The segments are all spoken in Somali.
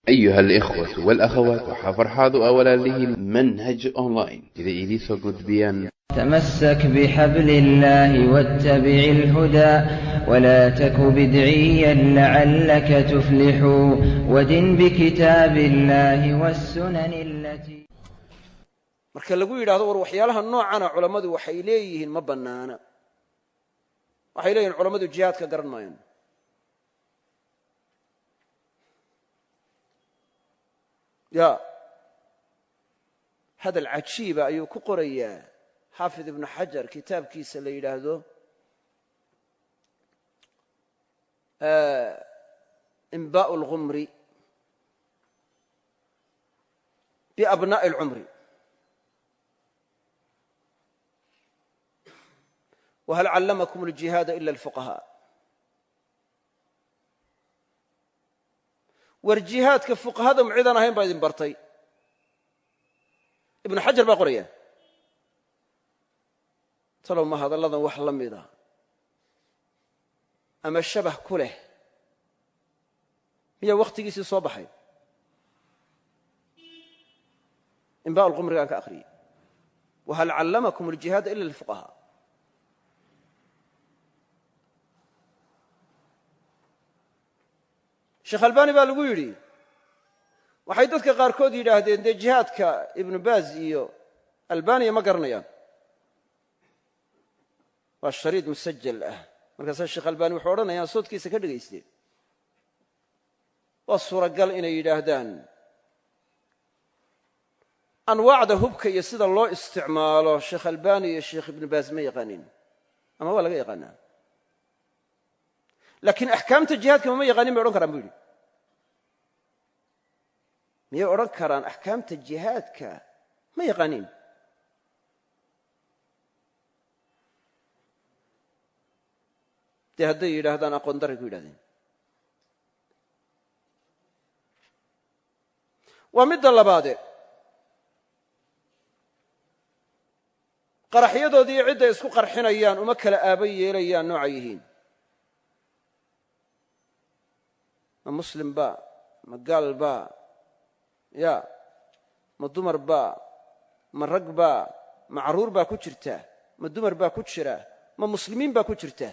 أيها الإخوة والأخوات وحفرحاض أولا له منهج أونلاين إذا إليسو قد بيان تمسك بحبل الله واتبع الهدى ولا تك بدعيا لعلك تفلح ودن بكتاب الله والسنن التي marka lagu yiraahdo war waxyaalaha noocana culimadu waxay leeyihiin ma banaana waxay leeyihiin culimadu jihaadka garan maayaan ya hada al-ajiba ayuu ku qorayaa حافظ ابن حجر كتاب كيس اللي يلاهدو انباء الغمر بأبناء العمر وهل علمكم الجهاد إلا الفقهاء والجهاد كفقهاء معيدنا هين بايدين برطي ابن حجر باقريه تلو ما هذا اللذن وحلا ميدا أما الشبه كله هي وقت جيسي صباحي إنباء الغمر كان كأخري وهل علمكم الجهاد إلا الفقهاء الشيخ الباني بالغويري وحيدتك قاركود يلاهدين دي جهادك ابن باز إيو الباني ما قرنيان والشريط مسجل markaas sheekh albani wuxuu oranayaa soodkiisa ka dhageystay waa suuragal inay yiraahdaan anwaacda hubka iyo sida loo isticmaalo sheekh albani iyo sheekh ibn baaz ma yaqaanin ama waa laga yaqaanaa laakiin ahkaamta jihaadka ma yaqaanin ma oran karaan buu yiri ma oran karaan ahkaamta jihaadka ma yaqaanin dee hadday yidhaahdaan aqoon darray ku yidhahdeen waa midda labaade qaraxyadoodii cidday isku qarxinayaan uma kala aaba yeelayaan noocay yihiin ma muslim ba ma gaal ba ya ma dumar ba ma rag ba ma carruur baa ku jirta ma dumar baa ku jira ma muslimiin baa ku jirta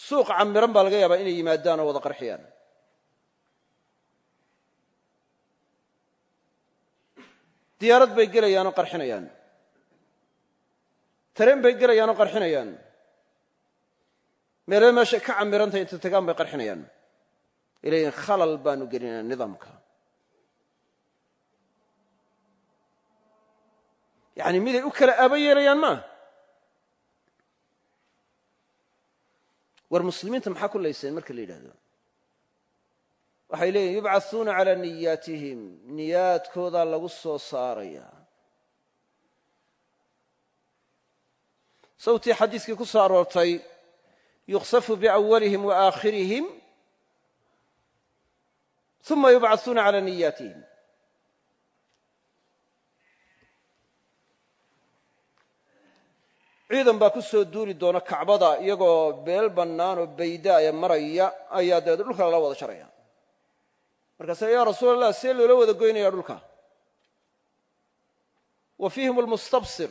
suuq camiran baa laga yaabaa inay yimaadaan oo wada qarxiyaan diyaarad bay gelayaan oo qarxinayaan tareen bay gelayaan oo qarxinayaan meelo meesha ka camirantay inta tagaan bay qarxinayaan ilayhin khalal baanu gelinaa nidaamka yacni miday u kala aaba yeelayaan maa war muslimiinta maxaa ku layseen marka la yidhaahdo waxay leeyihin yubcathuuna calaa niyaatihim niyaadkoodaa lagu soo saarayaa sawtii xadiiskii ku soo aroortay yukhsafu biawalihim wa aakhirihim uma yubcathuuna calaa niyaatihim ciidan baa ku soo duuli doona kacbada iyagoo beel bannaan oo baydaaya maraya ayaa dabeed dhulka lala wada jaraya markaasa yaa rasuul allah see loola wada goynaya dhulka wa fiihim almustabsir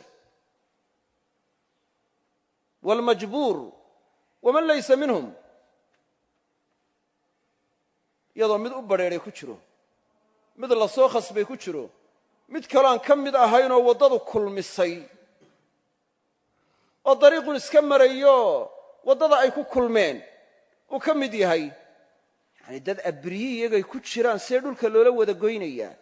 waalmajbuur waman laysa minhum iyadoo mid u badrheeray ku jiro mid la soo khasbay ku jiro mid kaloaan ka mid ahaynoo waddadu kulmisay oo dariiqun iska marayo waddada ay ku kulmeen uu ka mid yahay yani dad abriyi iyagay ku jiraan see dhulka loola wada goynayaa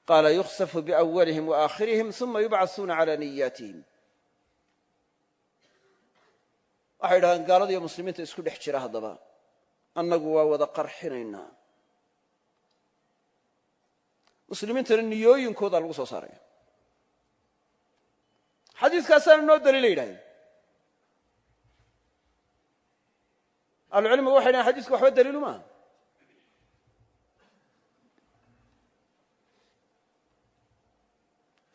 qaala yukhsafu biawalihim wa aakhirihim uma yubcathuuna calaa niyaatihim waxay yidhahdeen gaalada iyo muslimiinta isku dhex jira haddaba annagu waa wada qarxinaynaa muslimiintana niyooyinkoodaa lagu soo saaraya xadiiskaasaana noo daliila yidhahdeen ahlucilmigu waxay dhahen xadiisku waxba daliilu maaha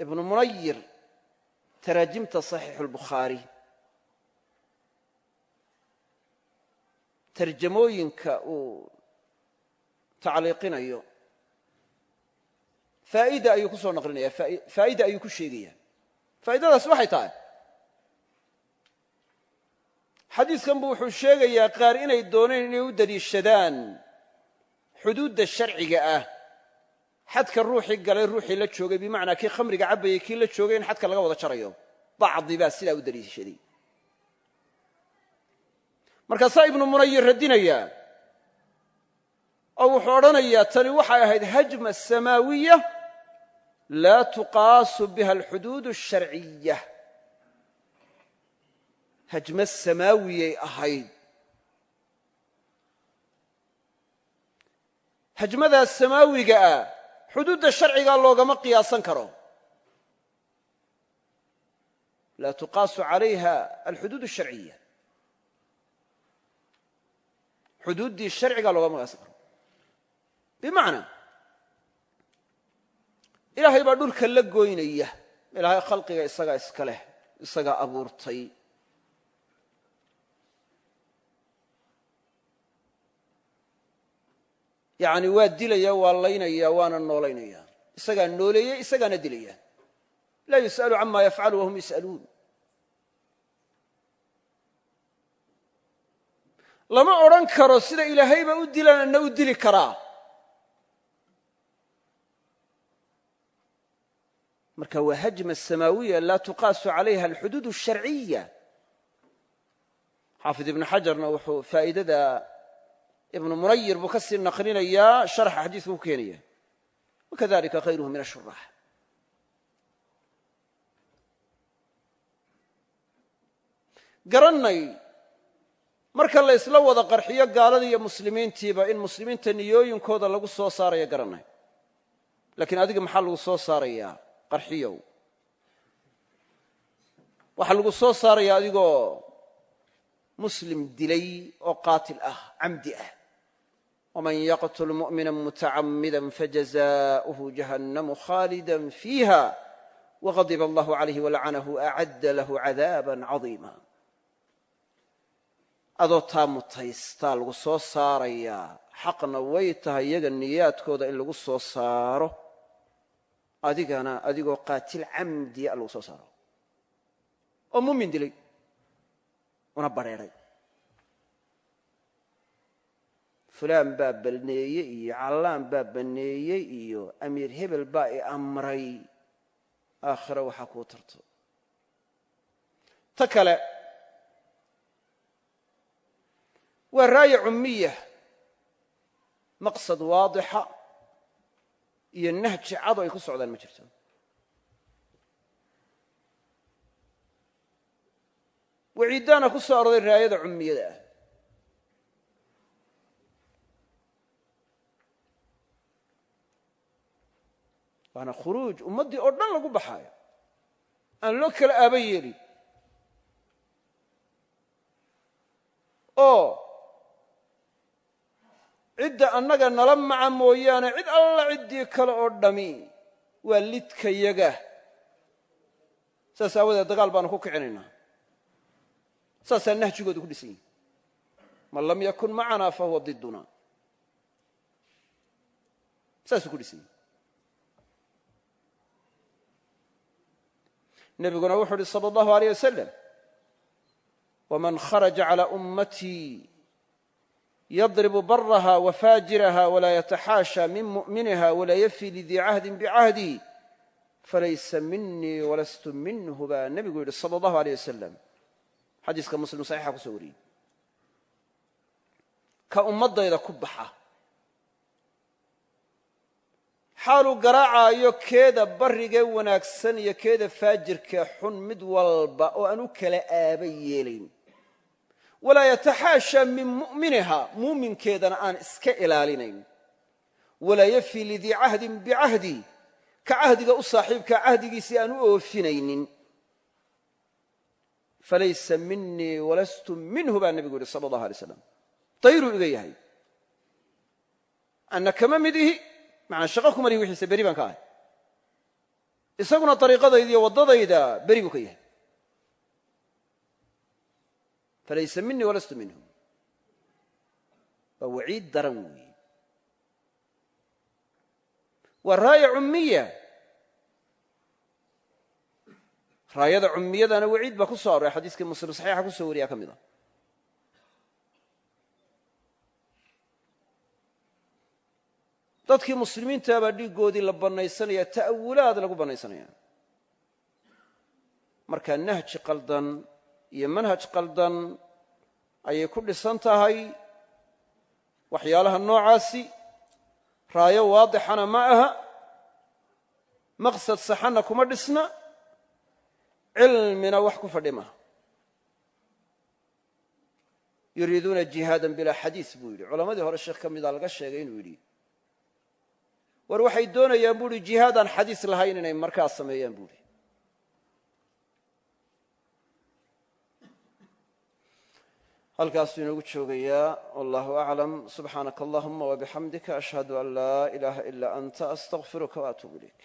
ibnu munayir taraajimta saxiixu lbukhaari tarjamooyinka uu tacliiqinayo faa'ida ayuu ku soo naqlinaya faa'ida ayuu ku sheegaya faa'idadaas waxay tahay xadiiskan buu wuxuu sheegayaa qaar inay dooneen inay u daliishadaan xuduudda sharciga ah xadka ruuxii galay ruuxii la joogay bimacnaa kii khamriga cabbayay kii la joogay in xadka laga wada jarayo bacdi baa sidaa u daliishaday markaasaa ibnu munayir radinaya oo wuxuu odhanayaa tani waxay ahayd hajma samaawiya laa tuqaasu biha alxuduud asharciya hajma samaawiyay ahayd hajmadaas samaawiga ah xuduudda sharcigaa loogama qiyaasan karo laa tuqaasu calayha alxuduud asharciya xuduuddii sharcigaa loogama qiyaasan karo bimacnaa ilaahay baa dhulka la goynaya ilaahay khalqiga isagaa iska leh isagaa abuurtay yacni waa dilaya waa laynaya waana noolaynaya isagaa nooleeyey isagaana dilaya laa yus'alu cama yafcalu wahum yus'aluun lama odhan karo sida ilaahayba u dilanana u dili karaa marka waa hajma samaawiya laa tuqaasu calayha alxuduud asharciya xaafid ibnu xajarna wuxuu faa'idada ibnu munayir buu ka sii naqlinayaa sharxa xadiiska ku keenaya wakadalika hayruhu min ashurax garannay marka la ysla wada qarxiyo gaaladii iyo muslimiintiiba in muslimiinta niyooyinkooda lagu soo saarayo garannay laakiin adiga maxaa lagu soo saarayaa qarxiyow waxaa lagu soo saarayaa adigoo muslim dilay oo qaatil ah camdi ah waman yaqtul mu'mina mutacamida fajazaؤuhu jahannamu khaalida fiiha wagadiba allahu calayhi walacanahu acadda lahu cadaaba cadiima adoo taa mutaystaa lagu soo saarayaa xaqna way tahay iyaga niyaadkooda in lagu soo saaro adigana adigoo qaatil camdiya lagu soo saaro oo muumin dilay una badrheedhay fulaan baa balneeyey iyo callaan baa baneeyey iyo amiir hebel baa i amray aakhira waxaa kuu tarto ta kale waa raaya cummiya maqsad waadixa iyo nahji cado ay ku socdaan ma jirto waciiddaana ku soo arooray raayada cummiyada ah waana khuruuj ummaddii oo dhan lagu baxaayo aan loo kala aaba yeelin oo cidda annaga nala maca mooyaane cid alla ciddii kale oo dhami waa lidkayaga saas aawadeed dagaal baanu ku kicinaynaa saasaa nahjigooda ku dhisan yihi man lam yakun macana fahuwa diduna saasuu ku dhisan yihi nebiguna wuxuu uhi salى اllahu aleyh wasalam waman kharaja calى ummatii yadribu baraha wafaajiraha walaa yataxaasha min mu'miniha walaa yafi lidii cahdin bicahdi falaysa minii walastu minhu baa nebigu yidhi salى اllahu aleyh wasalam xadiiska muslim saxiixa ku soo wariyey ka ummaddayda ku baxa xaaluu garaacaayo keeda barrigee wanaagsan iyo keeda faajirkee xun mid walba oo aan u kala aaba yeelayn walaa yataxaasha min mu'miniha muuminkeedana aan iska ilaalinayn walaa yafi lidii cahdin bicahdi ka cahdiga u saaxiibkaa cahdigiisii aan u oofinaynin falaysa minii walastu minhu baa nebigu yidhi sala allahu alay slam dayruu iga yahay anna kama mid ihi macnaa shaqo kuma lihi wixiise beri baan ka ahay isaguna dariiqadayda iyo waddadayda beri buu ka yahay falaysa minii walastu minhu waciid daran weeye waa raaya cummiya raayada cummiyadana waciid baa ku soo aroray xadiiskii muslim saxiixa ku soo wariyaa ka mid a dadkii muslimiinta baa dhiiggoodii la bannaysanaya ta'awulaad lagu bannaysanaya marka nahji qaldan iyo manhaj qaldan ayay ku dhisan tahay waxyaalaha noocaasi raayo waadixana ma aha maqsad saxana kuma dhisna cilmina wax ku fadhi maha yuriiduuna jihaadan bilaa xadiis buu yidhi culammadii hore sheekh ka mida laga sheegay inuu yidhi war waxay doonayaan buu ihi jihaadaan xadiis lahayn inay markaas sameeyaan buu ihi halkaasuu inoogu joogayaa wallahu aclam subxaanaka allahuma wabixamdika ashhadu an laa ilaaha ilaa anta astaqfiruka waatuubu ilayk